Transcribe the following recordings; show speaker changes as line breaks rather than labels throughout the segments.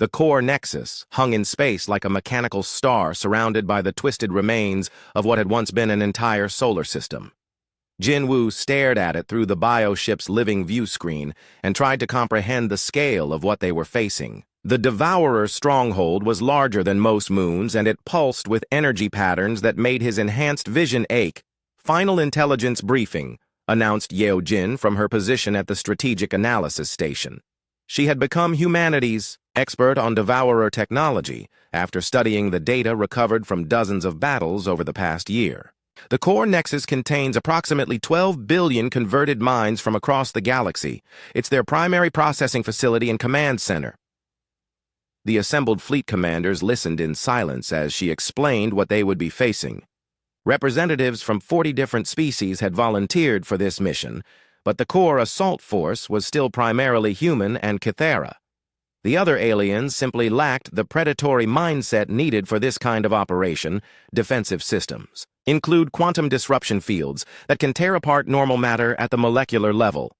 The core nexus hung in space like a mechanical star surrounded by the twisted remains of what had once been an entire solar system. Jinwoo stared at it through the bioship's living view screen and tried to comprehend the scale of what they were facing. The Devourer's stronghold was larger than most moons, and it pulsed with energy patterns that made his enhanced vision ache. "Final intelligence briefing," announced Yeo Jin from her position at the strategic analysis station. She had become humanity's expert on Devourer technology after studying the data recovered from dozens of battles over the past year. The core nexus contains approximately 12 billion converted minds from across the galaxy. It's their primary processing facility and command center. The assembled fleet commanders listened in silence as she explained what they would be facing. Representatives from 40 different species had volunteered for this mission, but the core assault force was still primarily human and Kythera. The other aliens simply lacked the predatory mindset needed for this kind of operation. Defensive systems include quantum disruption fields that can tear apart normal matter at the molecular level.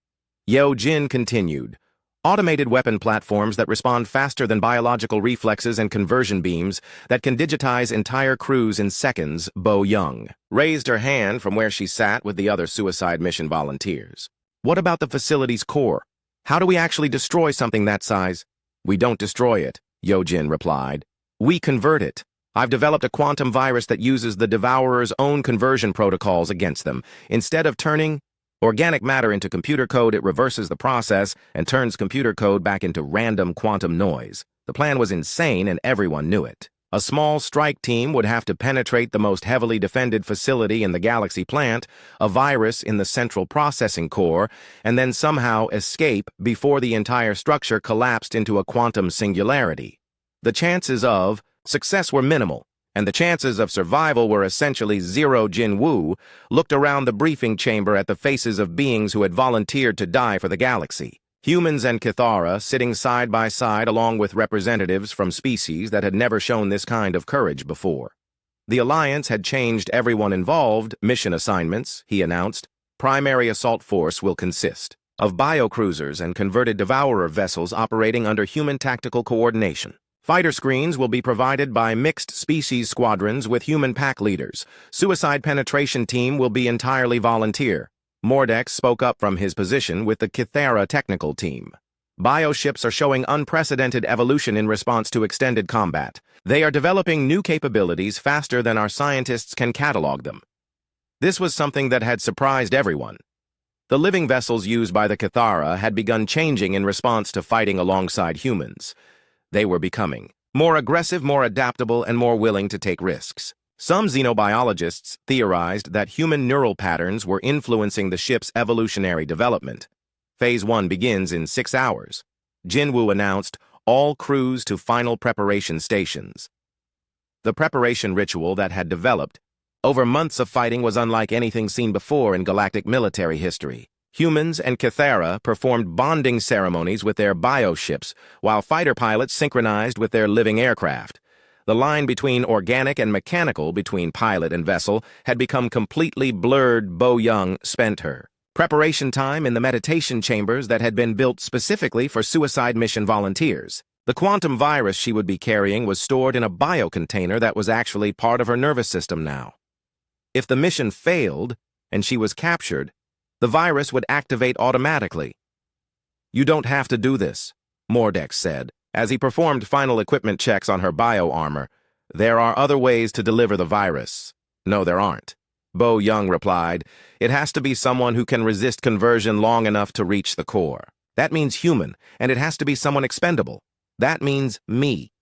Yeo Jin continued. Automated weapon platforms that respond faster than biological reflexes and conversion beams that can digitize entire crews in seconds. Bo Young raised her hand from where she sat with the other suicide mission volunteers. "What about the facility's core? How do we actually destroy something that size?" "We don't destroy it," Yeo Jin replied. "We convert it. I've developed a quantum virus that uses the Devourer's own conversion protocols against them. Instead of turning organic matter into computer code, it reverses the process and turns computer code back into random quantum noise." The plan was insane and everyone knew it. A small strike team would have to penetrate the most heavily defended facility in the galaxy, plant a virus in the central processing core, and then somehow escape before the entire structure collapsed into a quantum singularity. The chances of success were minimal, and the chances of survival were essentially zero. Jinwoo looked around the briefing chamber at the faces of beings who had volunteered to die for the galaxy. Humans and Kythera sitting side by side along with representatives from species that had never shown this kind of courage before. The Alliance had changed everyone involved. Mission assignments, he announced. Primary assault force will consist of biocruisers and converted Devourer vessels operating under human tactical coordination. Fighter screens will be provided by mixed species squadrons with human pack leaders. Suicide penetration team will be entirely volunteer. Mordex spoke up from his position with the Kythera technical team. Bioships are showing unprecedented evolution in response to extended combat. They are developing new capabilities faster than our scientists can catalog them. This was something that had surprised everyone. The living vessels used by the Kythera had begun changing in response to fighting alongside humans. They were becoming more aggressive, more adaptable, and more willing to take risks. Some xenobiologists theorized that human neural patterns were influencing the ship's evolutionary development. Phase 1 begins in 6 hours. Jinwoo announced all crews to final preparation stations. The preparation ritual that had developed over months of fighting was unlike anything seen before in galactic military history. Humans and Kythera performed bonding ceremonies with their bioships, while fighter pilots synchronized with their living aircraft. The line between organic and mechanical, between pilot and vessel, had become completely blurred. Bo Young spent her preparation time in the meditation chambers that had been built specifically for suicide mission volunteers. The quantum virus she would be carrying was stored in a biocontainer that was actually part of her nervous system now. If the mission failed and she was captured, the virus would activate automatically. "You don't have to do this," Mordex said, as he performed final equipment checks on her bio-armor. "There are other ways to deliver the virus." "No, there aren't," Bo Young replied. "It has to be someone who can resist conversion long enough to reach the core. That means human, and it has to be someone expendable. That means me."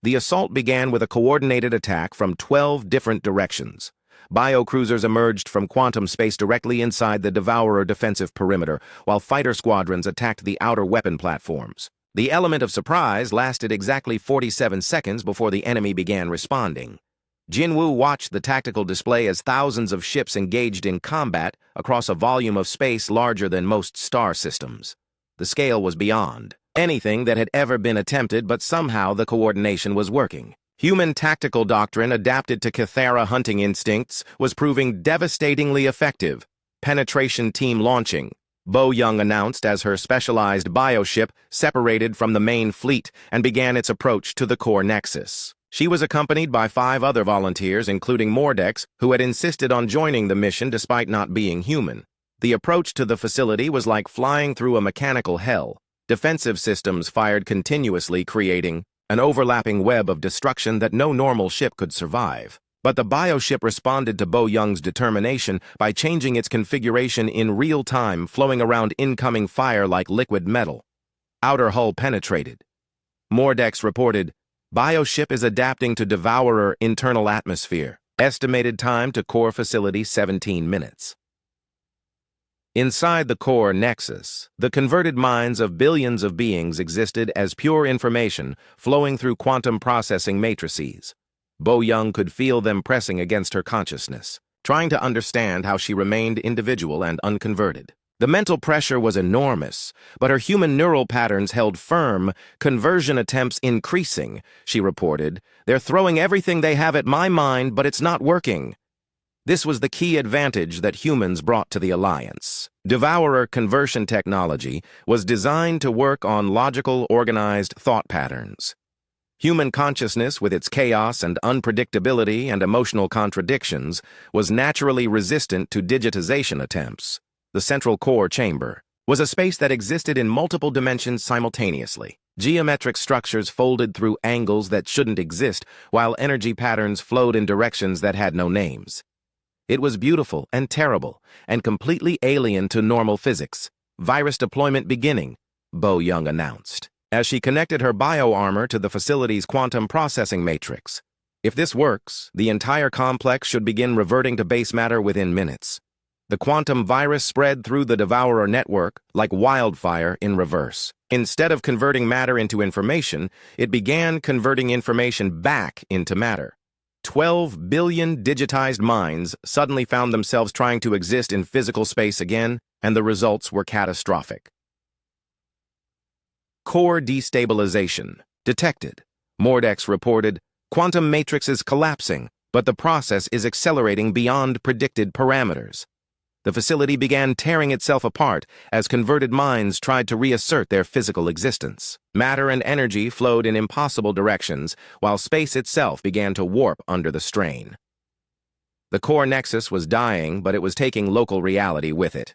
The assault began with a coordinated attack from 12 different directions. Biocruisers emerged from quantum space directly inside the Devourer defensive perimeter, while fighter squadrons attacked the outer weapon platforms. The element of surprise lasted exactly 47 seconds before the enemy began responding. Jinwoo watched the tactical display as thousands of ships engaged in combat across a volume of space larger than most star systems. The scale was beyond anything that had ever been attempted, but somehow the coordination was working. Human tactical doctrine adapted to Kythera hunting instincts was proving devastatingly effective. Penetration team launching. Bo Young announced as her specialized bioship separated from the main fleet and began its approach to the core nexus. She was accompanied by 5 other volunteers, including Mordex, who had insisted on joining the mission despite not being human. The approach to the facility was like flying through a mechanical hell. Defensive systems fired continuously, creating an overlapping web of destruction that no normal ship could survive. But the bioship responded to Bo Young's determination by changing its configuration in real time, flowing around incoming fire like liquid metal. Outer hull penetrated. Mordex reported, "Bioship is adapting to Devourer internal atmosphere. Estimated time to core facility 17 minutes. Inside the core nexus, the converted minds of billions of beings existed as pure information flowing through quantum processing matrices. Bo Young could feel them pressing against her consciousness, trying to understand how she remained individual and unconverted. The mental pressure was enormous, but her human neural patterns held firm, conversion attempts increasing, she reported. "They're throwing everything they have at my mind, but it's not working." This was the key advantage that humans brought to the Alliance. Devourer conversion technology was designed to work on logical, organized thought patterns. Human consciousness, with its chaos and unpredictability and emotional contradictions, was naturally resistant to digitization attempts. The central core chamber was a space that existed in multiple dimensions simultaneously. Geometric structures folded through angles that shouldn't exist, while energy patterns flowed in directions that had no names. It was beautiful and terrible, and completely alien to normal physics. "Virus deployment beginning," Bo Young announced, as she connected her bioarmor to the facility's quantum processing matrix. If this works, the entire complex should begin reverting to base matter within minutes. The quantum virus spread through the Devourer network like wildfire in reverse. Instead of converting matter into information, it began converting information back into matter. 12 billion digitized minds suddenly found themselves trying to exist in physical space again, and the results were catastrophic. Core destabilization detected. Mordex reported, "Quantum matrix is collapsing, but the process is accelerating beyond predicted parameters." The facility began tearing itself apart as converted minds tried to reassert their physical existence. Matter and energy flowed in impossible directions, while space itself began to warp under the strain. The core nexus was dying, but it was taking local reality with it.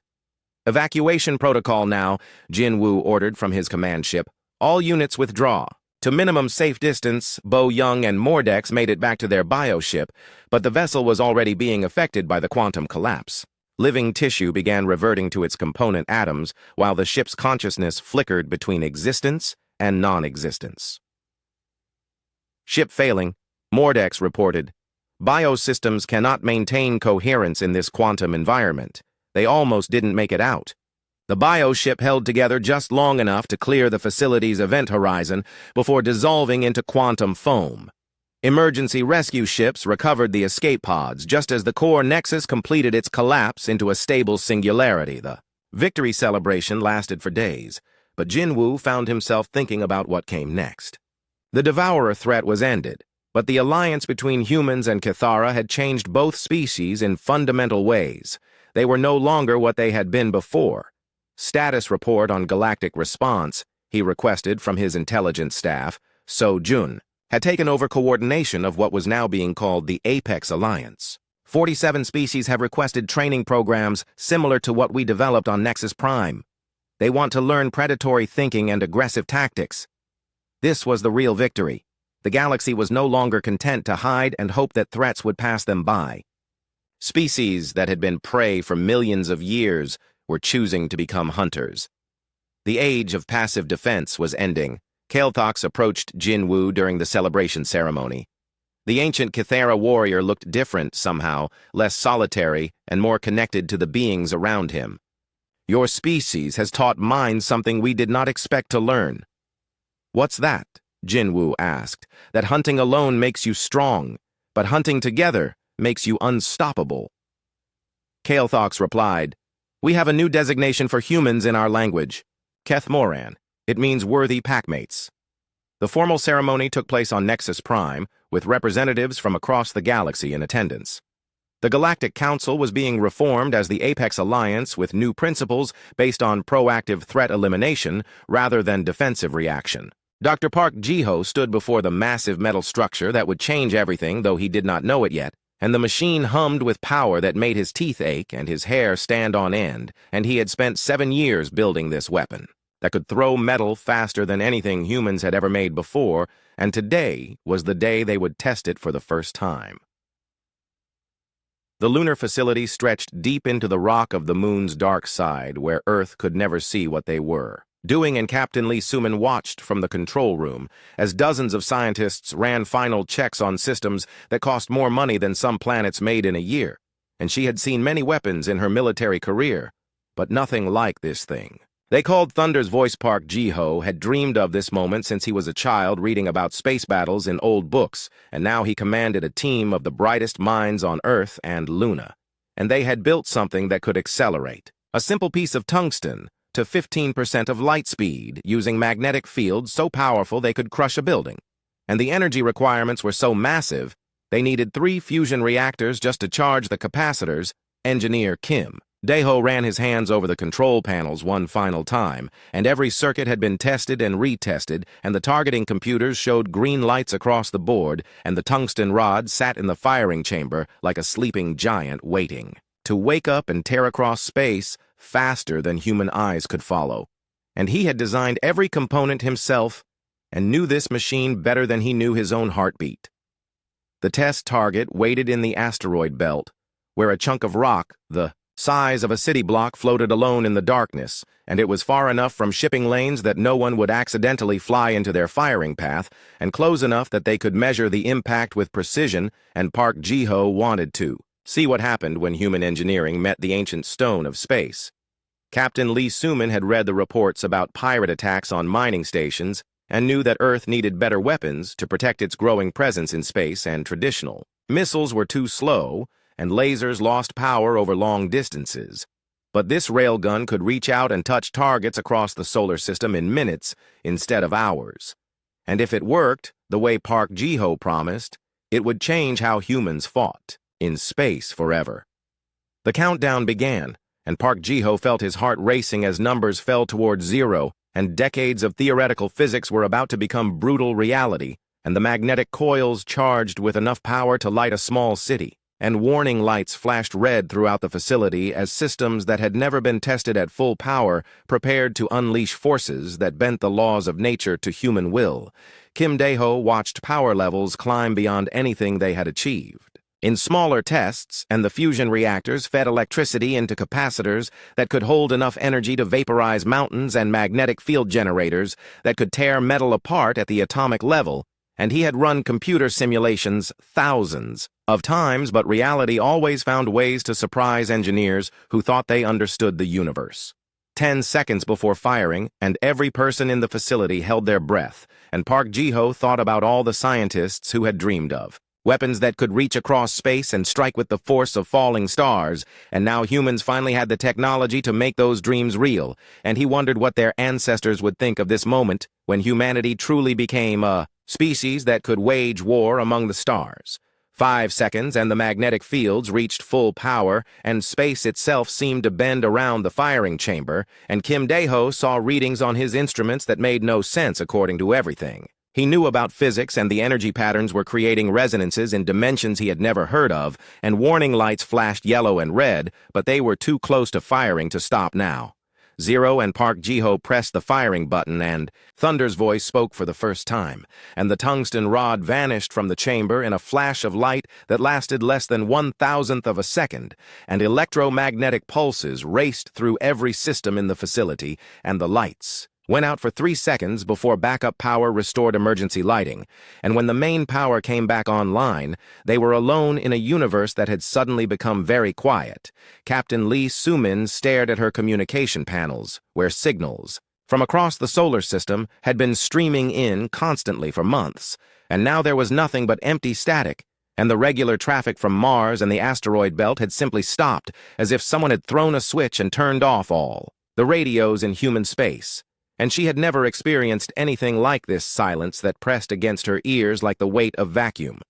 "Evacuation protocol now," Jin Woo ordered from his command ship. "All units withdraw." To minimum safe distance, Bo Young and Mordex made it back to their bioship, but the vessel was already being affected by the quantum collapse. Living tissue began reverting to its component atoms, while the ship's consciousness flickered between existence and non-existence. "Ship failing," Mordex reported. "Biosystems cannot maintain coherence in this quantum environment. They almost didn't make it out." The bioship held together just long enough to clear the facility's event horizon before dissolving into quantum foam. Emergency rescue ships recovered the escape pods just as the core nexus completed its collapse into a stable singularity. The victory celebration lasted for days, but Jin Woo found himself thinking about what came next. The Devourer threat was ended, but the alliance between humans and Cathara had changed both species in fundamental ways. They were no longer what they had been before. "Status report on galactic response," he requested from his intelligence staff. So Jun had taken over coordination of what was now being called the Apex Alliance. 47 species have requested training programs similar to what we developed on Nexus Prime. They want to learn predatory thinking and aggressive tactics. This was the real victory. The galaxy was no longer content to hide and hope that threats would pass them by. Species that had been prey for millions of years were choosing to become hunters. The age of passive defense was ending. Kael'thas approached Jin Woo during the celebration ceremony. The ancient Cathara warrior looked different somehow, less solitary and more connected to the beings around him. "Your species has taught mine something we did not expect to learn." "What's that?" Jin Woo asked. "That hunting alone makes you strong, but hunting together makes you unstoppable." Kael'thas replied, "We have a new designation for humans in our language, Keth Moran. It means worthy packmates." The formal ceremony took place on Nexus Prime, with representatives from across the galaxy in attendance. The Galactic Council was being reformed as the Apex Alliance with new principles based on proactive threat elimination rather than defensive reaction. Dr. Park Ji-ho stood before the massive metal structure that would change everything, though he did not know it yet, and the machine hummed with power that made his teeth ache and his hair stand on end, and he had spent 7 years building this weapon that could throw metal faster than anything humans had ever made before, and today was the day they would test it for the first time. The lunar facility stretched deep into the rock of the moon's dark side, where Earth could never see what they were. Dewing and Captain Lee Suman watched from the control room as dozens of scientists ran final checks on systems that cost more money than some planets made in a year, and she had seen many weapons in her military career, but nothing like this thing. They called Thunder's voice Park Ji-ho had dreamed of this moment since he was a child reading about space battles in old books, and now he commanded a team of the brightest minds on Earth and Luna. And they had built something that could accelerate a simple piece of tungsten to 15% of light speed using magnetic fields so powerful they could crush a building. And the energy requirements were so massive, they needed 3 fusion reactors just to charge the capacitors. Engineer Kim Dae-ho ran his hands over the control panels one final time, and every circuit had been tested and retested, and the targeting computers showed green lights across the board, and the tungsten rod sat in the firing chamber like a sleeping giant waiting to wake up and tear across space faster than human eyes could follow. And he had designed every component himself and knew this machine better than he knew his own heartbeat. The test target waited in the asteroid belt, where a chunk of rock, the size of a city block, floated alone in the darkness, and it was far enough from shipping lanes that no one would accidentally fly into their firing path, and close enough that they could measure the impact with precision, and Park Ji-ho wanted to see what happened when human engineering met the ancient stone of space. Captain Lee Suman had read the reports about pirate attacks on mining stations and knew that Earth needed better weapons to protect its growing presence in space, and traditional missiles were too slow, and lasers lost power over long distances. But this railgun could reach out and touch targets across the solar system in minutes instead of hours. And if it worked the way Park Ji-ho promised, it would change how humans fought in space forever. The countdown began, and Park Ji-ho felt his heart racing as numbers fell towards 0, and decades of theoretical physics were about to become brutal reality, and the magnetic coils charged with enough power to light a small city. And warning lights flashed red throughout the facility as systems that had never been tested at full power prepared to unleash forces that bent the laws of nature to human will. Kim Dae-ho watched power levels climb beyond anything they had achieved. In smaller tests, and the fusion reactors fed electricity into capacitors that could hold enough energy to vaporize mountains, and magnetic field generators that could tear metal apart at the atomic level, and he had run computer simulations thousands of times, but reality always found ways to surprise engineers who thought they understood the universe. 10 seconds before firing, and every person in the facility held their breath, and Park Ji-ho thought about all the scientists who had dreamed of weapons that could reach across space and strike with the force of falling stars, and now humans finally had the technology to make those dreams real, and he wondered what their ancestors would think of this moment when humanity truly became a species that could wage war among the stars. 5 seconds, and the magnetic fields reached full power, and space itself seemed to bend around the firing chamber, and Kim Dae-ho saw readings on his instruments that made no sense according to everything. He knew about physics, and the energy patterns were creating resonances in dimensions he had never heard of, and warning lights flashed yellow and red, but they were too close to firing to stop now. 0, and Park Ji-ho pressed the firing button, and Thunder's voice spoke for the first time, and the tungsten rod vanished from the chamber in a flash of light that lasted less than 1,000th of a second, and electromagnetic pulses raced through every system in the facility, and the lights went out for 3 seconds before backup power restored emergency lighting, and when the main power came back online, they were alone in a universe that had suddenly become very quiet. Captain Lee Suman stared at her communication panels, where signals from across the solar system had been streaming in constantly for months, and now there was nothing but empty static, and the regular traffic from Mars and the asteroid belt had simply stopped, as if someone had thrown a switch and turned off all the radios in human space. And she had never experienced anything like this silence that pressed against her ears like the weight of vacuum.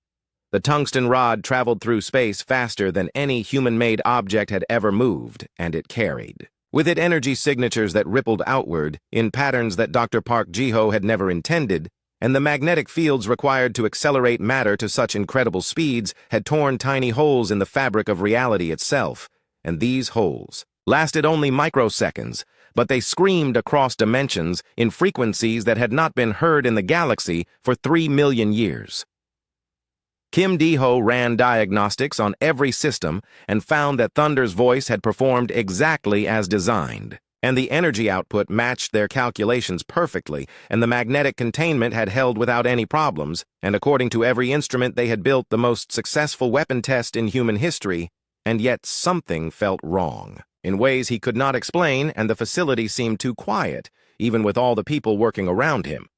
The tungsten rod traveled through space faster than any human-made object had ever moved, and it carried. With it energy signatures that rippled outward, in patterns that Dr. Park Ji-ho had never intended, and the magnetic fields required to accelerate matter to such incredible speeds had torn tiny holes in the fabric of reality itself. And these holes lasted only microseconds, but they screamed across dimensions in frequencies that had not been heard in the galaxy for 3 million years. Kim Di-ho ran diagnostics on every system and found that Thunder's voice had performed exactly as designed, and the energy output matched their calculations perfectly, and the magnetic containment had held without any problems, and according to every instrument they had built the most successful weapon test in human history, and yet something felt wrong, in ways he could not explain, and the facility seemed too quiet, even with all the people working around him.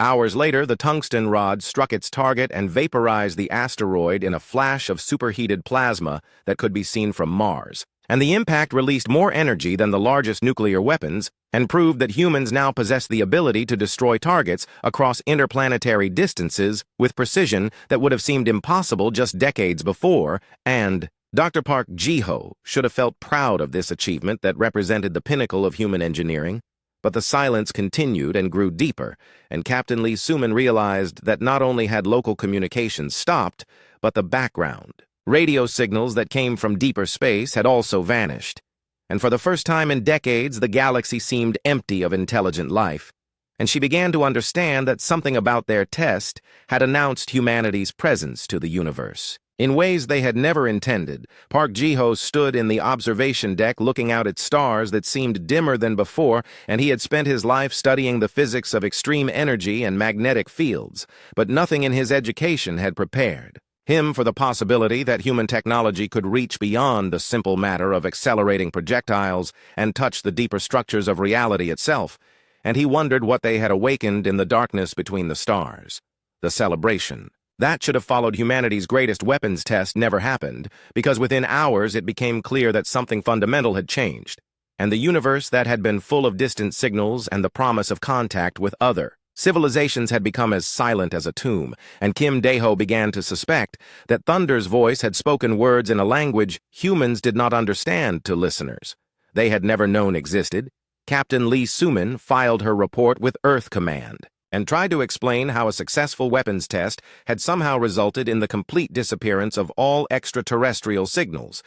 Hours later, the tungsten rod struck its target and vaporized the asteroid in a flash of superheated plasma that could be seen from Mars. And the impact released more energy than the largest nuclear weapons and proved that humans now possess the ability to destroy targets across interplanetary distances with precision that would have seemed impossible just decades before, and Dr. Park Ji-ho should have felt proud of this achievement that represented the pinnacle of human engineering. But the silence continued and grew deeper, and Captain Lee Suman realized that not only had local communications stopped, but the background. Radio signals that came from deeper space had also vanished. And for the first time in decades, the galaxy seemed empty of intelligent life. And she began to understand that something about their test had announced humanity's presence to the universe. In ways they had never intended, Park Ji-ho stood in the observation deck looking out at stars that seemed dimmer than before, and he had spent his life studying the physics of extreme energy and magnetic fields, but nothing in his education had prepared him for the possibility that human technology could reach beyond the simple matter of accelerating projectiles and touch the deeper structures of reality itself, and he wondered what they had awakened in the darkness between the stars. The celebration that should have followed humanity's greatest weapons test never happened, because within hours it became clear that something fundamental had changed, and the universe that had been full of distant signals and the promise of contact with other civilizations had become as silent as a tomb, and Kim Di-ho began to suspect that Thunder's voice had spoken words in a language humans did not understand to listeners they had never known existed. Captain Lee Suman filed her report with Earth Command and tried to explain how a successful weapons test had somehow resulted in the complete disappearance of all extraterrestrial signals,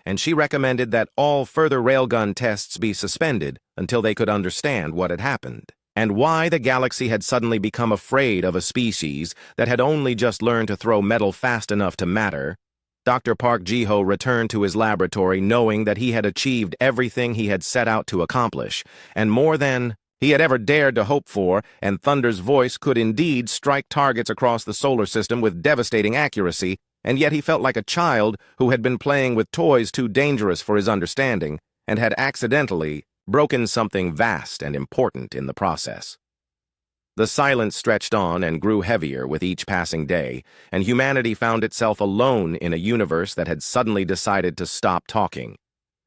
and she recommended that all further railgun tests be suspended until they could understand what had happened, and why the galaxy had suddenly become afraid of a species that had only just learned to throw metal fast enough to matter. Dr. Park Ji-ho returned to his laboratory knowing that he had achieved everything he had set out to accomplish, and more than he had ever dared to hope for, and Thunder's voice could indeed strike targets across the solar system with devastating accuracy, and yet he felt like a child who had been playing with toys too dangerous for his understanding, and had accidentally broken something vast and important in the process. The silence stretched on and grew heavier with each passing day, and humanity found itself alone in a universe that had suddenly decided to stop talking.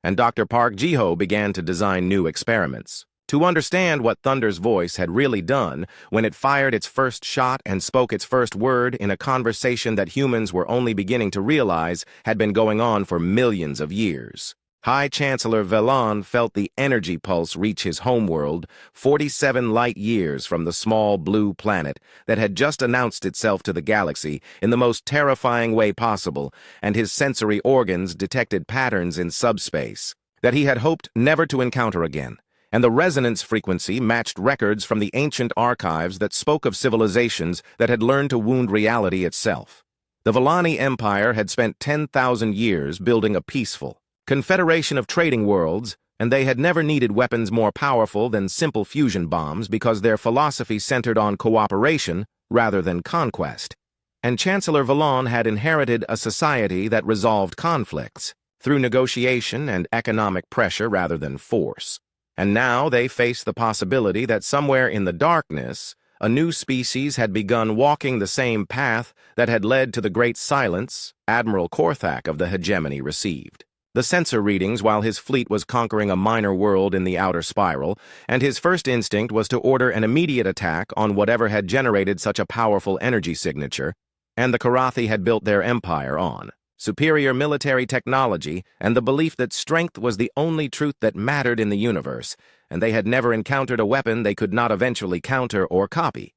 And Dr. Park Ji-ho began to design new experiments to understand what Thunder's voice had really done when it fired its first shot and spoke its first word in a conversation that humans were only beginning to realize had been going on for millions of years. High Chancellor Velan felt the energy pulse reach his homeworld 47 light years from the small blue planet that had just announced itself to the galaxy in the most terrifying way possible, and his sensory organs detected patterns in subspace that he had hoped never to encounter again. And the resonance frequency matched records from the ancient archives that spoke of civilizations that had learned to wound reality itself. The Vellani Empire had spent 10,000 years building a peaceful confederation of trading worlds, and they had never needed weapons more powerful than simple fusion bombs because their philosophy centered on cooperation rather than conquest. And Chancellor Velan had inherited a society that resolved conflicts through negotiation and economic pressure rather than force. And now they faced the possibility that somewhere in the darkness, a new species had begun walking the same path that had led to the Great Silence Admiral Korthak of the hegemony received. The sensor readings while his fleet was conquering a minor world in the outer spiral, and his first instinct was to order an immediate attack on whatever had generated such a powerful energy signature, and the Karathi had built their empire on superior military technology and the belief that strength was the only truth that mattered in the universe, and they had never encountered a weapon they could not eventually counter or copy.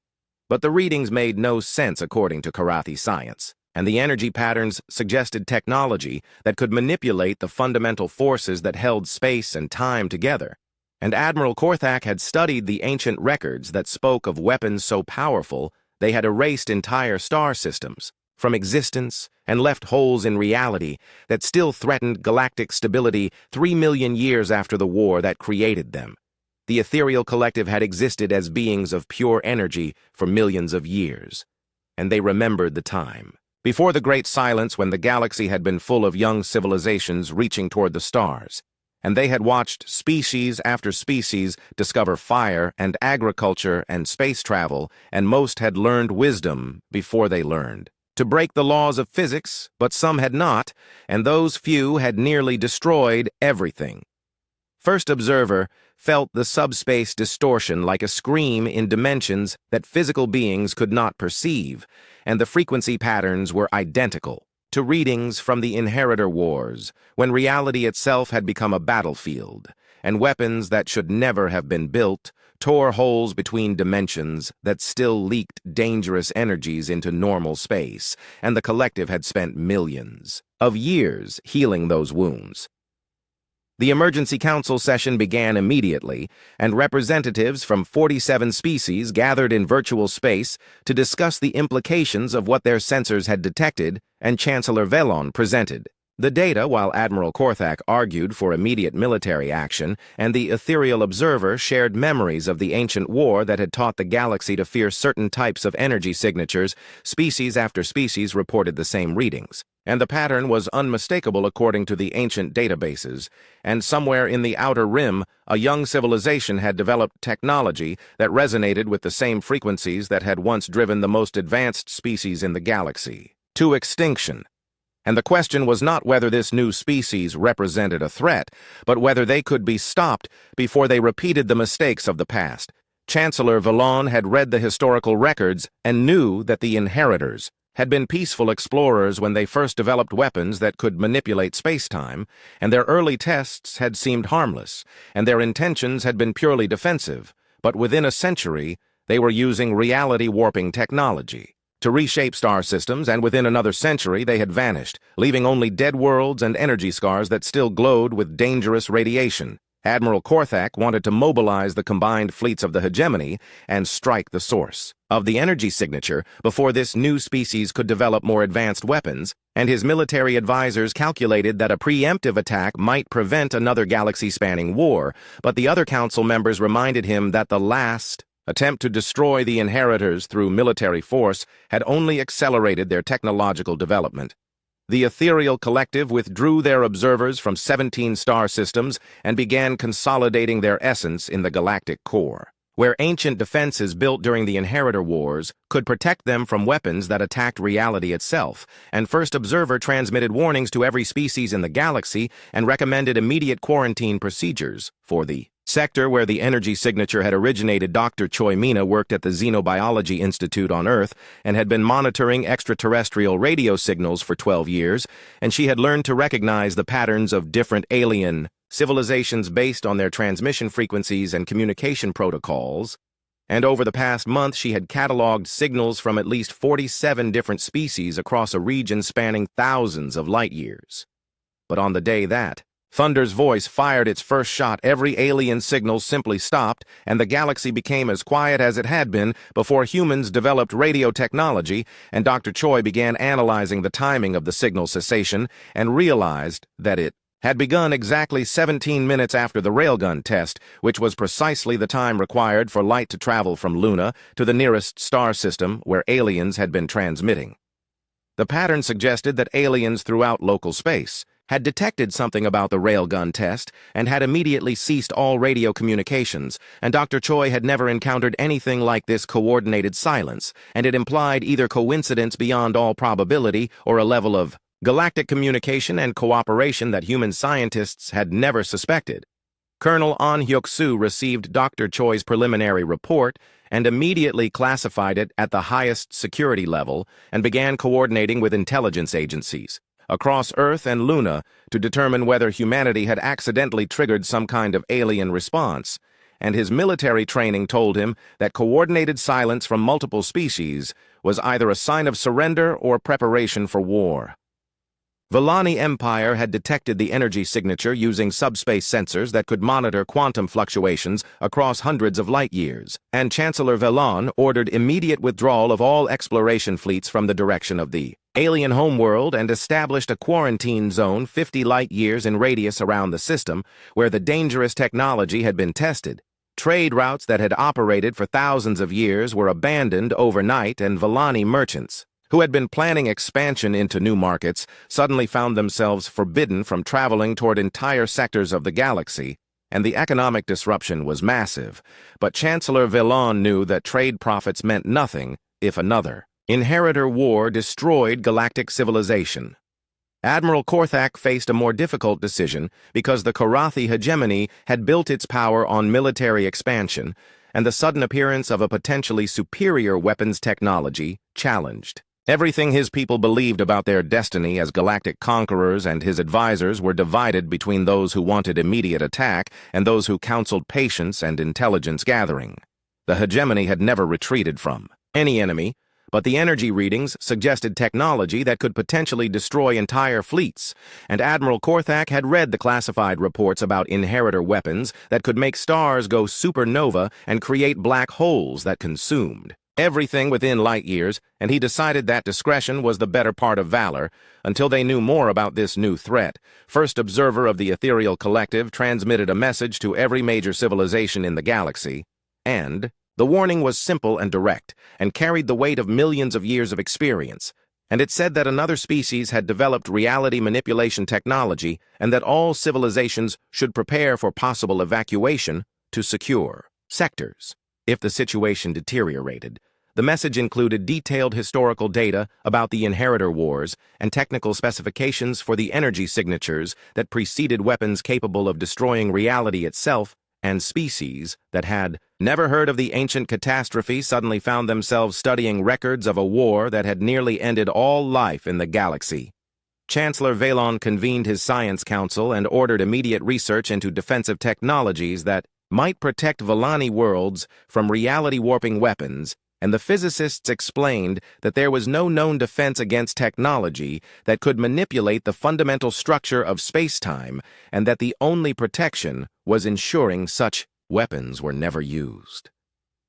But the readings made no sense according to Karathi science, and the energy patterns suggested technology that could manipulate the fundamental forces that held space and time together. And Admiral Korthak had studied the ancient records that spoke of weapons so powerful they had erased entire star systems from existence and left holes in reality that still threatened galactic stability 3 million years after the war that created them. The ethereal collective had existed as beings of pure energy for millions of years, and they remembered the time. Before the Great Silence, when the galaxy had been full of young civilizations reaching toward the stars, and they had watched species after species discover fire and agriculture and space travel, and most had learned wisdom before they learned to break the laws of physics, but some had not, and those few had nearly destroyed everything. First Observer felt the subspace distortion like a scream in dimensions that physical beings could not perceive, and the frequency patterns were identical to readings from the Inheritor Wars, when reality itself had become a battlefield, and weapons that should never have been built tore holes between dimensions that still leaked dangerous energies into normal space, and the collective had spent millions of years healing those wounds. The emergency council session began immediately, and representatives from 47 species gathered in virtual space to discuss the implications of what their sensors had detected, and Chancellor Velon presented the data while Admiral Korthak argued for immediate military action, and the ethereal observer shared memories of the ancient war that had taught the galaxy to fear certain types of energy signatures. Species after species reported the same readings, and the pattern was unmistakable according to the ancient databases, and somewhere in the outer rim, a young civilization had developed technology that resonated with the same frequencies that had once driven the most advanced species in the galaxy to extinction. And the question was not whether this new species represented a threat, but whether they could be stopped before they repeated the mistakes of the past. Chancellor Velon had read the historical records and knew that the Inheritors had been peaceful explorers when they first developed weapons that could manipulate space-time, and their early tests had seemed harmless, and their intentions had been purely defensive, but within a century, they were using reality-warping technology to reshape star systems, and within another century they had vanished, leaving only dead worlds and energy scars that still glowed with dangerous radiation. Admiral Korthak wanted to mobilize the combined fleets of the hegemony and strike the source of the energy signature before this new species could develop more advanced weapons, and his military advisors calculated that a preemptive attack might prevent another galaxy-spanning war, but the other council members reminded him that the last attempt to destroy the Inheritors through military force had only accelerated their technological development. The ethereal collective withdrew their observers from 17 star systems and began consolidating their essence in the galactic core, where ancient defenses built during the Inheritor Wars could protect them from weapons that attacked reality itself, and First Observer transmitted warnings to every species in the galaxy and recommended immediate quarantine procedures for the sector where the energy signature had originated. Dr. Choi Mina worked at the Xenobiology Institute on Earth and had been monitoring extraterrestrial radio signals for 12 years, and she had learned to recognize the patterns of different alien civilizations based on their transmission frequencies and communication protocols. And over the past month, she had cataloged signals from at least 47 different species across a region spanning thousands of light years. But on the day that Thunder's voice fired its first shot, every alien signal simply stopped, and the galaxy became as quiet as it had been before humans developed radio technology, and Dr. Choi began analyzing the timing of the signal cessation and realized that it had begun exactly 17 minutes after the Railgun test, which was precisely the time required for light to travel from Luna to the nearest star system where aliens had been transmitting. The pattern suggested that aliens throughout local space had detected something about the Railgun test and had immediately ceased all radio communications, and Dr. Choi had never encountered anything like this coordinated silence, and it implied either coincidence beyond all probability or a level of galactic communication and cooperation that human scientists had never suspected. Colonel An Hyuk-soo received Dr. Choi's preliminary report and immediately classified it at the highest security level and began coordinating with intelligence agencies across Earth and Luna to determine whether humanity had accidentally triggered some kind of alien response, and his military training told him that coordinated silence from multiple species was either a sign of surrender or preparation for war. Villani Empire had detected the energy signature using subspace sensors that could monitor quantum fluctuations across hundreds of light years, and Chancellor Vellon ordered immediate withdrawal of all exploration fleets from the direction of the alien homeworld and established a quarantine zone 50 light years in radius around the system where the dangerous technology had been tested. Trade routes that had operated for thousands of years were abandoned overnight, and Villani merchants, who had been planning expansion into new markets, suddenly found themselves forbidden from traveling toward entire sectors of the galaxy, and the economic disruption was massive. But Chancellor Vellon knew that trade profits meant nothing if another inheritor war destroyed galactic civilization. Admiral Korthak faced a more difficult decision because the Korathi hegemony had built its power on military expansion, and the sudden appearance of a potentially superior weapons technology challenged everything his people believed about their destiny as galactic conquerors, and his advisors were divided between those who wanted immediate attack and those who counseled patience and intelligence gathering. The hegemony had never retreated from any enemy, but the energy readings suggested technology that could potentially destroy entire fleets, and Admiral Korthak had read the classified reports about inheritor weapons that could make stars go supernova and create black holes that consumed everything within light years, and he decided that discretion was the better part of valor until they knew more about this new threat. First observer of the Ethereal Collective transmitted a message to every major civilization in the galaxy, and the warning was simple and direct, and carried the weight of millions of years of experience, and it said that another species had developed reality manipulation technology and that all civilizations should prepare for possible evacuation to secure sectors if the situation deteriorated. The message included detailed historical data about the inheritor wars and technical specifications for the energy signatures that preceded weapons capable of destroying reality itself, and species that had never heard of the ancient catastrophe suddenly found themselves studying records of a war that had nearly ended all life in the galaxy. Chancellor Vellon convened his science council and ordered immediate research into defensive technologies that might protect Villani worlds from reality-warping weapons, and the physicists explained that there was no known defense against technology that could manipulate the fundamental structure of space-time, and that the only protection was ensuring such weapons were never used.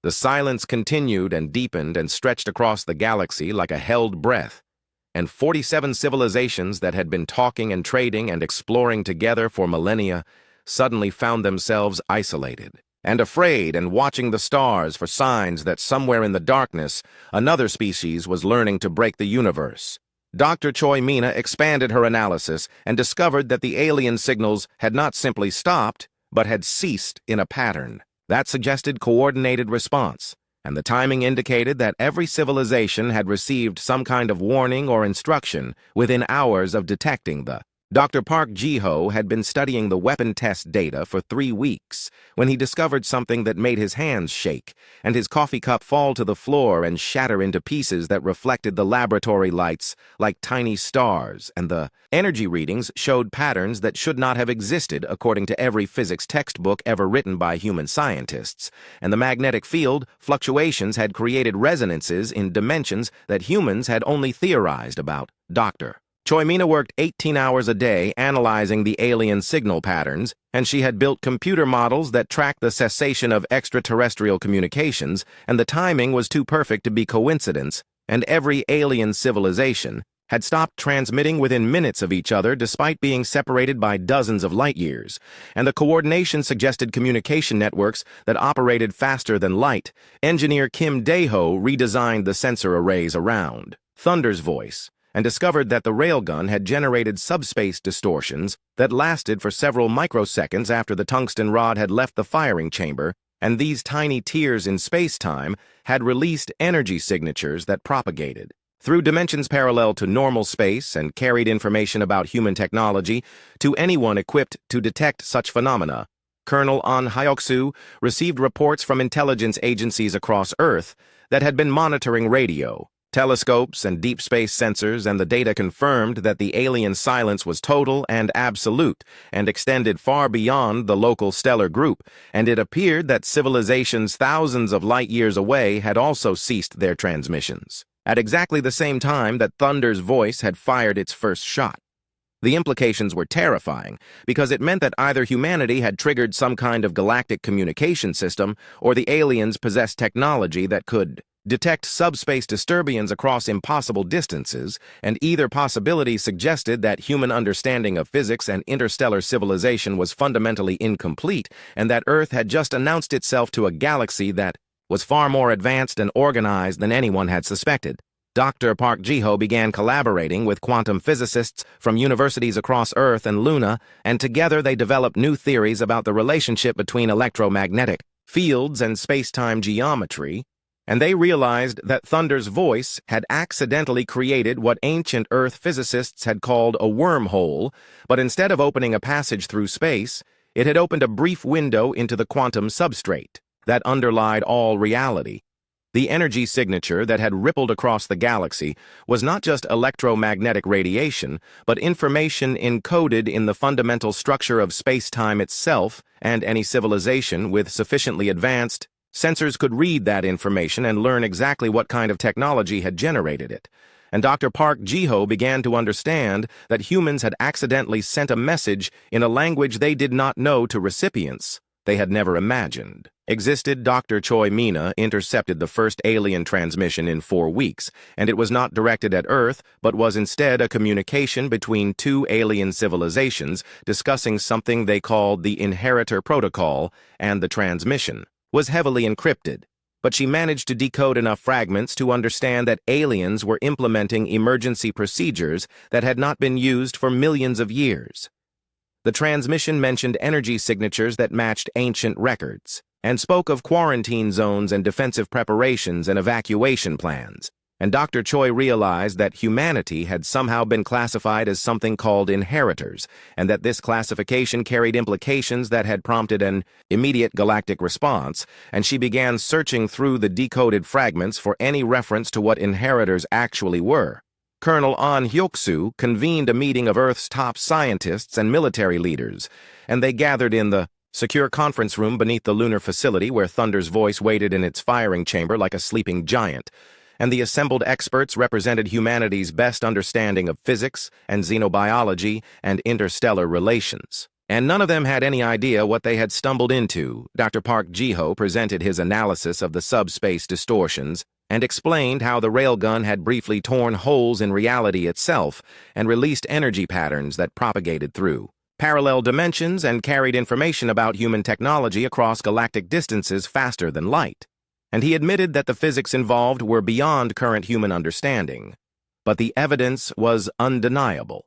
The silence continued and deepened and stretched across the galaxy like a held breath, and 47 civilizations that had been talking and trading and exploring together for millennia suddenly found themselves isolated and afraid and watching the stars for signs that somewhere in the darkness another species was learning to break the universe. Dr. Choi Mina expanded her analysis and discovered that the alien signals had not simply stopped, but had ceased in a pattern that suggested coordinated response, and the timing indicated that every civilization had received some kind of warning or instruction within hours of detecting the Dr. Park Ji-ho had been studying the weapon test data for 3 weeks when he discovered something that made his hands shake and his coffee cup fall to the floor and shatter into pieces that reflected the laboratory lights like tiny stars, and the energy readings showed patterns that should not have existed according to every physics textbook ever written by human scientists, and the magnetic field fluctuations had created resonances in dimensions that humans had only theorized about. Dr. Choi Mina worked 18 hours a day analyzing the alien signal patterns, and she had built computer models that tracked the cessation of extraterrestrial communications, and the timing was too perfect to be coincidence, and every alien civilization had stopped transmitting within minutes of each other despite being separated by dozens of light years, and the coordination suggested communication networks that operated faster than light. Engineer Kim Dae-ho redesigned the sensor arrays around Thunder's voice, and discovered that the Railgun had generated subspace distortions that lasted for several microseconds after the tungsten rod had left the firing chamber, and these tiny tears in space-time had released energy signatures that propagated through dimensions parallel to normal space and carried information about human technology to anyone equipped to detect such phenomena. Colonel An Hyoksu received reports from intelligence agencies across Earth that had been monitoring radio, telescopes, and deep space sensors, and the data confirmed that the alien silence was total and absolute and extended far beyond the local stellar group, and it appeared that civilizations thousands of light years away had also ceased their transmissions, at exactly the same time that Thunder's voice had fired its first shot. The implications were terrifying, because it meant that either humanity had triggered some kind of galactic communication system, or the aliens possessed technology that could detect subspace disturbians across impossible distances, and either possibility suggested that human understanding of physics and interstellar civilization was fundamentally incomplete, and that Earth had just announced itself to a galaxy that was far more advanced and organized than anyone had suspected. Dr. Park Ji-ho began collaborating with quantum physicists from universities across Earth and Luna, and together they developed new theories about the relationship between electromagnetic fields and space-time geometry, and they realized that Thunder's voice had accidentally created what ancient Earth physicists had called a wormhole, but instead of opening a passage through space, it had opened a brief window into the quantum substrate that underlied all reality. The energy signature that had rippled across the galaxy was not just electromagnetic radiation, but information encoded in the fundamental structure of space-time itself, and any civilization with sufficiently advanced sensors could read that information and learn exactly what kind of technology had generated it. And Dr. Park Ji-ho began to understand that humans had accidentally sent a message in a language they did not know to recipients they had never imagined existed. Dr. Choi Mina intercepted the first alien transmission in 4 weeks, and it was not directed at Earth, but was instead a communication between two alien civilizations discussing something they called the Inheritor Protocol, and the transmission was heavily encrypted. But she managed to decode enough fragments to understand that aliens were implementing emergency procedures that had not been used for millions of years. The transmission mentioned energy signatures that matched ancient records, and spoke of quarantine zones and defensive preparations and evacuation plans. And Dr. Choi realized that humanity had somehow been classified as something called inheritors, and that this classification carried implications that had prompted an immediate galactic response, and she began searching through the decoded fragments for any reference to what inheritors actually were. Colonel An Hyoksu convened a meeting of Earth's top scientists and military leaders, and they gathered in the secure conference room beneath the lunar facility where Thunder's voice waited in its firing chamber like a sleeping giant, and the assembled experts represented humanity's best understanding of physics and xenobiology and interstellar relations. And none of them had any idea what they had stumbled into. Dr. Park Ji-ho presented his analysis of the subspace distortions and explained how the Railgun had briefly torn holes in reality itself and released energy patterns that propagated through parallel dimensions and carried information about human technology across galactic distances faster than light. And he admitted that the physics involved were beyond current human understanding. But the evidence was undeniable.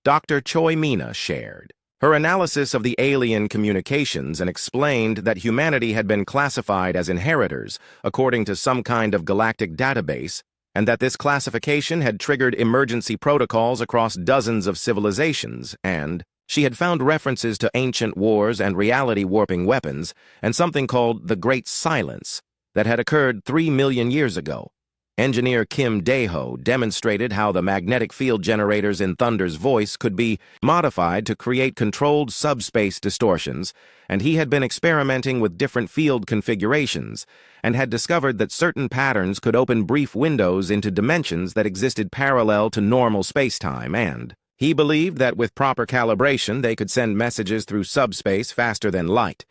Dr. Choi Mina shared her analysis of the alien communications and explained that humanity had been classified as inheritors according to some kind of galactic database, and that this classification had triggered emergency protocols across dozens of civilizations, and she had found references to ancient wars and reality-warping weapons, and something called the Great Silence that had occurred 3 million years ago. Engineer Kim Dae-ho demonstrated how the magnetic field generators in Thunder's voice could be modified to create controlled subspace distortions, and he had been experimenting with different field configurations and had discovered that certain patterns could open brief windows into dimensions that existed parallel to normal spacetime, and he believed that with proper calibration they could send messages through subspace faster than light.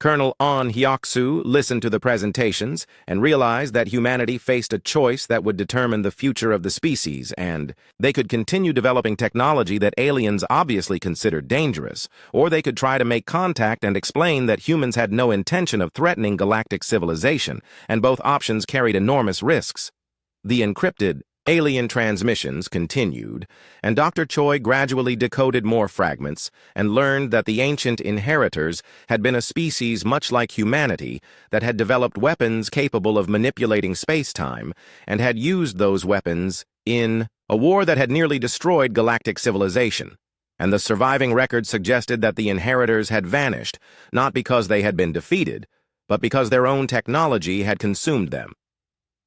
Colonel An Hyoksu listened to the presentations and realized that humanity faced a choice that would determine the future of the species, and they could continue developing technology that aliens obviously considered dangerous, or they could try to make contact and explain that humans had no intention of threatening galactic civilization, and both options carried enormous risks. The encrypted alien transmissions continued, and Dr. Choi gradually decoded more fragments and learned that the ancient inheritors had been a species much like humanity that had developed weapons capable of manipulating space-time and had used those weapons in a war that had nearly destroyed galactic civilization. and the surviving record suggested that the inheritors had vanished, not because they had been defeated, but because their own technology had consumed them.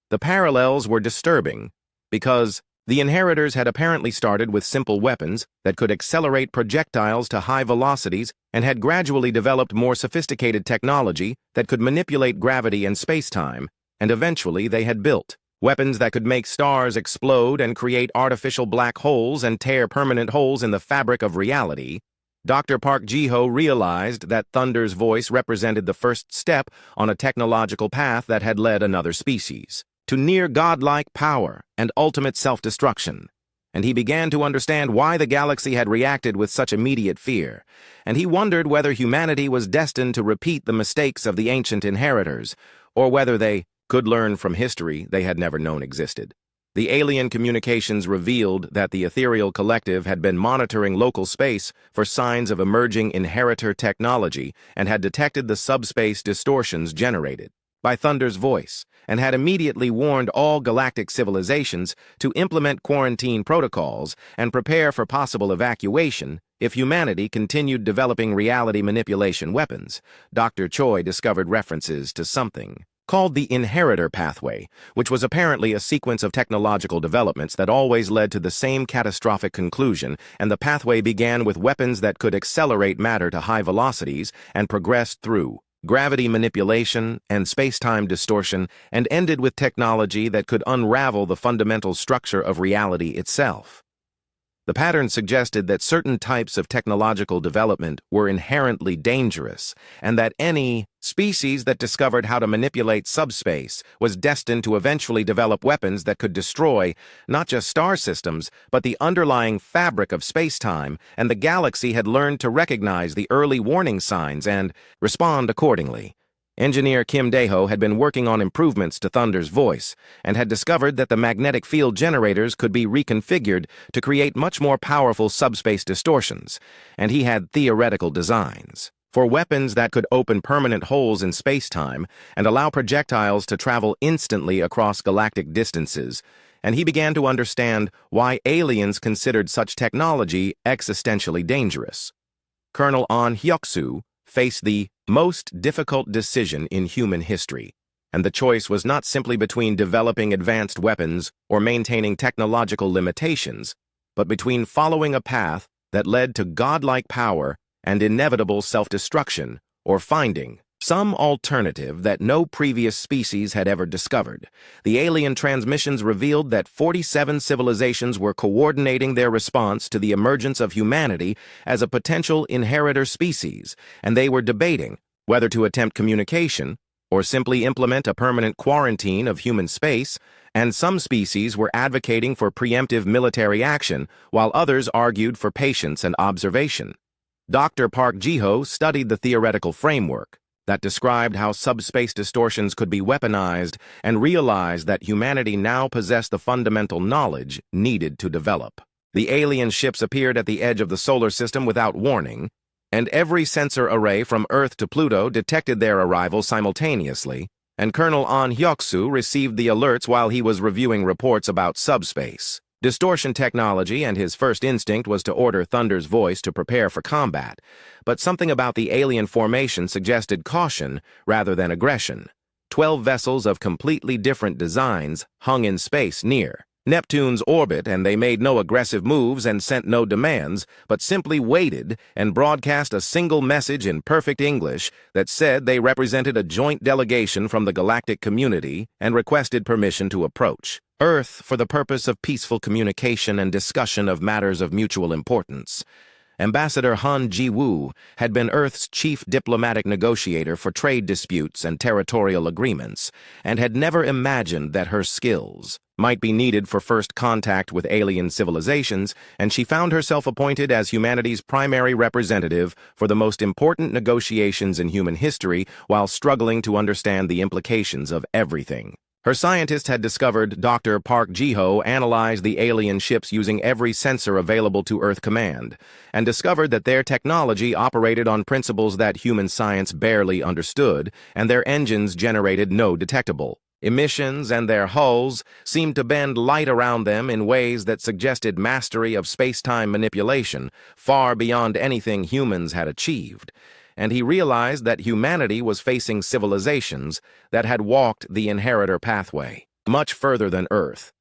The parallels were disturbing, because the inheritors had apparently started with simple weapons that could accelerate projectiles to high velocities and had gradually developed more sophisticated technology that could manipulate gravity and space-time, and eventually they had built weapons that could make stars explode and create artificial black holes and tear permanent holes in the fabric of reality. Dr. Park Ji-ho realized that Thunder's voice represented the first step on a technological path that had led another species to near godlike power and ultimate self-destruction, and he began to understand why the galaxy had reacted with such immediate fear, and he wondered whether humanity was destined to repeat the mistakes of the ancient inheritors, or whether they could learn from history they had never known existed. The alien communications revealed that the ethereal collective had been monitoring local space for signs of emerging inheritor technology and had detected the subspace distortions generated by Thunder's voice, and had immediately warned all galactic civilizations to implement quarantine protocols and prepare for possible evacuation if humanity continued developing reality manipulation weapons. Dr. Choi discovered references to something called the inheritor pathway, which was apparently a sequence of technological developments that always led to the same catastrophic conclusion, and the pathway began with weapons that could accelerate matter to high velocities and progressed through gravity manipulation and space-time distortion, and ended with technology that could unravel the fundamental structure of reality itself. The pattern suggested that certain types of technological development were inherently dangerous, and that any species that discovered how to manipulate subspace was destined to eventually develop weapons that could destroy not just star systems, but the underlying fabric of space-time, and the galaxy had learned to recognize the early warning signs and respond accordingly. Engineer Kim Dae-ho had been working on improvements to Thunder's voice and had discovered that the magnetic field generators could be reconfigured to create much more powerful subspace distortions, and he had theoretical designs for weapons that could open permanent holes in space-time and allow projectiles to travel instantly across galactic distances, and he began to understand why aliens considered such technology existentially dangerous. Colonel An Hyuk-soo faced the most difficult decision in human history, and the choice was not simply between developing advanced weapons or maintaining technological limitations, but between following a path that led to godlike power and inevitable self-destruction, or finding some alternative that no previous species had ever discovered. The alien transmissions revealed that 47 civilizations were coordinating their response to the emergence of humanity as a potential inheritor species, and they were debating whether to attempt communication or simply implement a permanent quarantine of human space, and some species were advocating for preemptive military action, while others argued for patience and observation. Dr. Park Ji-ho studied the theoretical framework that described how subspace distortions could be weaponized and realized that humanity now possessed the fundamental knowledge needed to develop. The alien ships appeared at the edge of the solar system without warning, and every sensor array from Earth to Pluto detected their arrival simultaneously, and Colonel An Hyuk-soo received the alerts while he was reviewing reports about subspace distortion technology, and his first instinct was to order Thunder's voice to prepare for combat, but something about the alien formation suggested caution rather than aggression. 12 vessels of completely different designs hung in space near Neptune's orbit, and they made no aggressive moves and sent no demands, but simply waited and broadcast a single message in perfect English that said they represented a joint delegation from the galactic community and requested permission to approach Earth for the purpose of peaceful communication and discussion of matters of mutual importance. Ambassador Han Ji-woo had been Earth's chief diplomatic negotiator for trade disputes and territorial agreements, and had never imagined that her skills might be needed for first contact with alien civilizations, and she found herself appointed as humanity's primary representative for the most important negotiations in human history while struggling to understand the implications of everything. Her scientists had discovered Dr. Park Ji-ho analyzed the alien ships using every sensor available to Earth Command, and discovered that their technology operated on principles that human science barely understood, and their engines generated no detectable Emissions and their hulls seemed to bend light around them in ways that suggested mastery of space-time manipulation far beyond anything humans had achieved, and he realized that humanity was facing civilizations that had walked the inheritor pathway much further than Earth.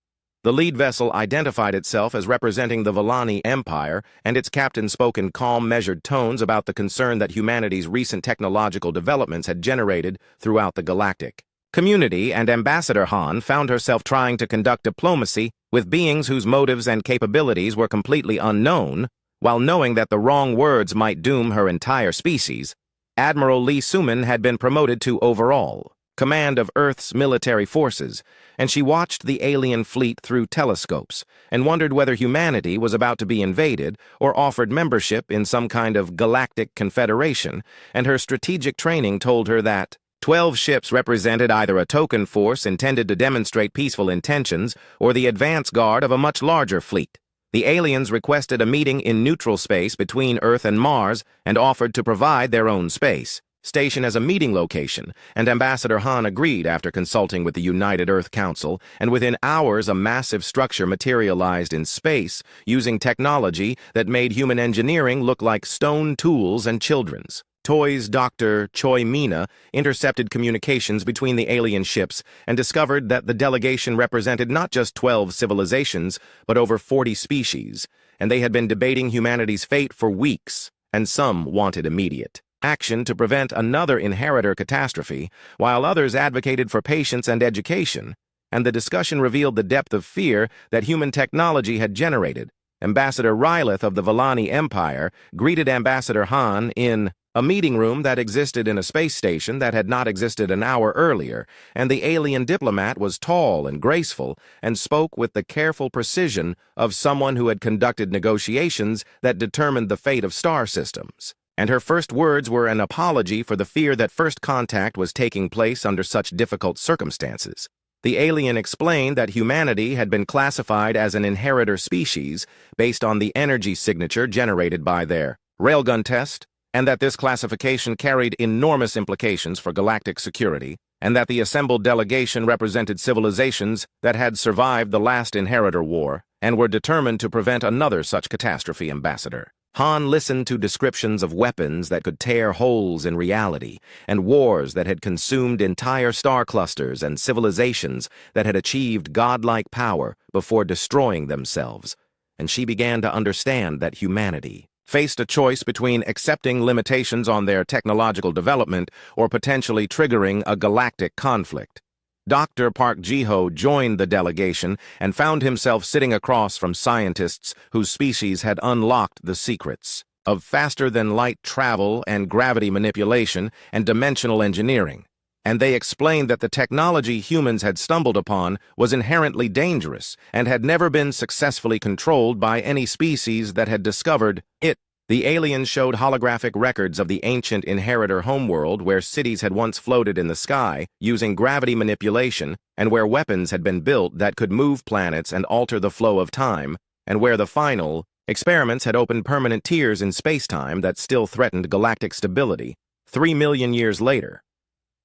The lead vessel identified itself as representing the Villani Empire, and its captain spoke in calm, measured tones about the concern that humanity's recent technological developments had generated throughout the galactic community, and Ambassador Han found herself trying to conduct diplomacy with beings whose motives and capabilities were completely unknown, while knowing that the wrong words might doom her entire species. Admiral Lee Suman had been promoted to overall command of Earth's military forces, and she watched the alien fleet through telescopes and wondered whether humanity was about to be invaded or offered membership in some kind of galactic confederation, and her strategic training told her that 12 ships represented either a token force intended to demonstrate peaceful intentions or the advance guard of a much larger fleet. The aliens requested a meeting in neutral space between Earth and Mars and offered to provide their own space station as a meeting location, and Ambassador Han agreed after consulting with the United Earth Council, and within hours a massive structure materialized in space using technology that made human engineering look like stone tools and children's toys. Dr. Choi Mina intercepted communications between the alien ships and discovered that the delegation represented not just 12 civilizations, but over 40 species, and they had been debating humanity's fate for weeks, and some wanted immediate action to prevent another inheritor catastrophe, while others advocated for patience and education, and the discussion revealed the depth of fear that human technology had generated. Ambassador Ryleth of the Villani Empire greeted Ambassador Han in a meeting room that existed in a space station that had not existed an hour earlier, and the alien diplomat was tall and graceful and spoke with the careful precision of someone who had conducted negotiations that determined the fate of star systems. And her first words were an apology for the fear that first contact was taking place under such difficult circumstances. The alien explained that humanity had been classified as an inheritor species based on the energy signature generated by their Railgun test, and that this classification carried enormous implications for galactic security, and that the assembled delegation represented civilizations that had survived the last inheritor war and were determined to prevent another such catastrophe. Ambassador Han listened to descriptions of weapons that could tear holes in reality, and wars that had consumed entire star clusters and civilizations that had achieved godlike power before destroying themselves, and she began to understand that humanity faced a choice between accepting limitations on their technological development or potentially triggering a galactic conflict. Dr. Park Ji-ho joined the delegation and found himself sitting across from scientists whose species had unlocked the secrets of faster-than-light travel and gravity manipulation and dimensional engineering, and they explained that the technology humans had stumbled upon was inherently dangerous and had never been successfully controlled by any species that had discovered it. The aliens showed holographic records of the ancient inheritor homeworld where cities had once floated in the sky using gravity manipulation, and where weapons had been built that could move planets and alter the flow of time, and where the final experiments had opened permanent tears in space-time that still threatened galactic stability. 3 million years later,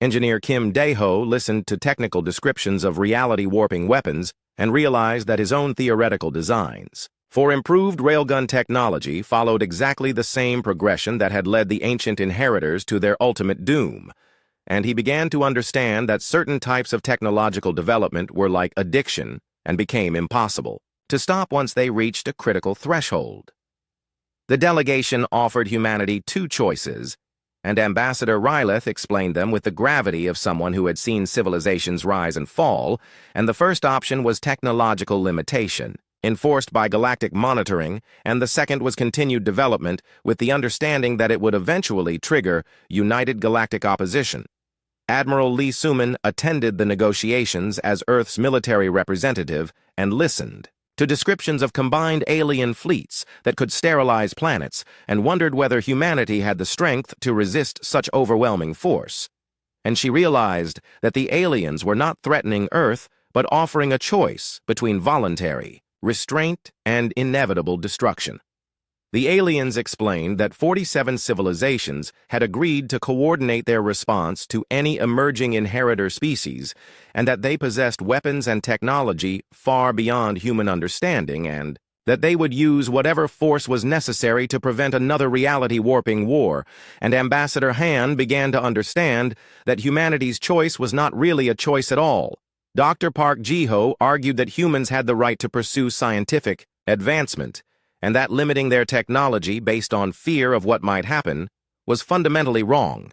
Engineer Kim Dae-ho listened to technical descriptions of reality-warping weapons and realized that his own theoretical designs for improved railgun technology followed exactly the same progression that had led the ancient inheritors to their ultimate doom, and he began to understand that certain types of technological development were like addiction and became impossible to stop once they reached a critical threshold. The delegation offered humanity two choices, and Ambassador Ryleth explained them with the gravity of someone who had seen civilizations rise and fall, and the first option was technological limitation, enforced by galactic monitoring, and the second was continued development with the understanding that it would eventually trigger united galactic opposition. Admiral Lee Suman attended the negotiations as Earth's military representative and listened to descriptions of combined alien fleets that could sterilize planets, and wondered whether humanity had the strength to resist such overwhelming force. And she realized that the aliens were not threatening Earth, but offering a choice between voluntary restraint and inevitable destruction. The aliens explained that 47 civilizations had agreed to coordinate their response to any emerging inheritor species, and that they possessed weapons and technology far beyond human understanding, and that they would use whatever force was necessary to prevent another reality-warping war. And Ambassador Han began to understand that humanity's choice was not really a choice at all. Dr. Park Ji-ho argued that humans had the right to pursue scientific advancement, and that limiting their technology based on fear of what might happen was fundamentally wrong.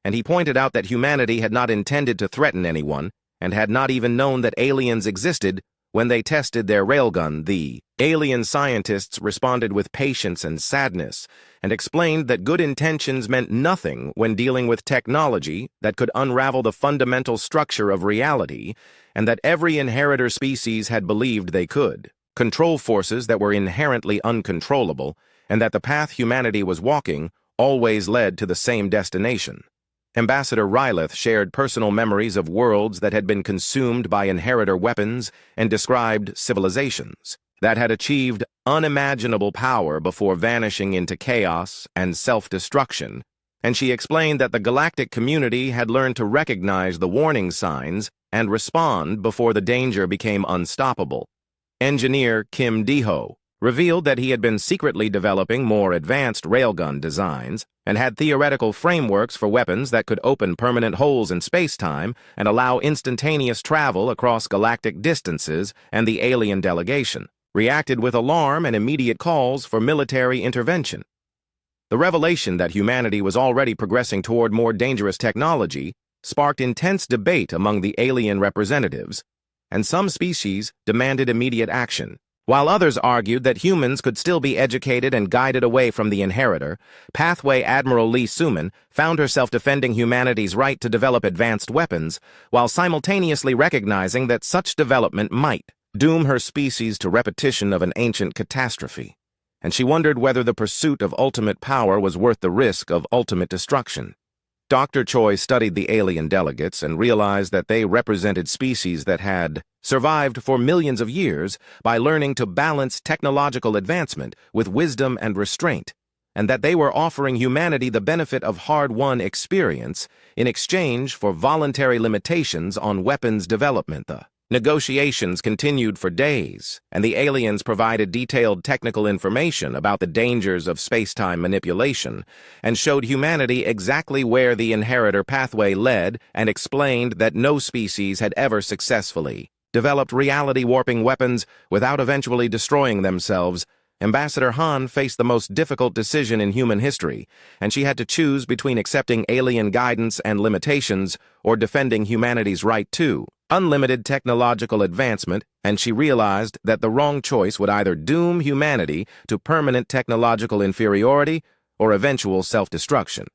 And he pointed out that humanity had not intended to threaten anyone, and had not even known that aliens existed when they tested their railgun. The alien scientists responded with patience and sadness, and explained that good intentions meant nothing when dealing with technology that could unravel the fundamental structure of reality, and that every inheritor species had believed they could control forces that were inherently uncontrollable, and that the path humanity was walking always led to the same destination. Ambassador Rylith shared personal memories of worlds that had been consumed by inheritor weapons and described civilizations that had achieved unimaginable power before vanishing into chaos and self-destruction, and she explained that the galactic community had learned to recognize the warning signs and respond before the danger became unstoppable. Engineer Kim Deho revealed that he had been secretly developing more advanced railgun designs and had theoretical frameworks for weapons that could open permanent holes in space-time and allow instantaneous travel across galactic distances, and the alien delegation reacted with alarm and immediate calls for military intervention. The revelation that humanity was already progressing toward more dangerous technology sparked intense debate among the alien representatives, and some species demanded immediate action. While others argued that humans could still be educated and guided away from the inheritor, Pathway Admiral Lee Suman found herself defending humanity's right to develop advanced weapons, while simultaneously recognizing that such development might doom her species to repetition of an ancient catastrophe, and she wondered whether the pursuit of ultimate power was worth the risk of ultimate destruction. Dr. Choi studied the alien delegates and realized that they represented species that had survived for millions of years by learning to balance technological advancement with wisdom and restraint, and that they were offering humanity the benefit of hard-won experience in exchange for voluntary limitations on weapons development. The negotiations continued for days, and the aliens provided detailed technical information about the dangers of space-time manipulation and showed humanity exactly where the inheritor pathway led, and explained that no species had ever successfully developed reality-warping weapons without eventually destroying themselves. Ambassador Han faced the most difficult decision in human history, and she had to choose between accepting alien guidance and limitations or defending humanity's right to unlimited technological advancement, and she realized that the wrong choice would either doom humanity to permanent technological inferiority or eventual self-destruction.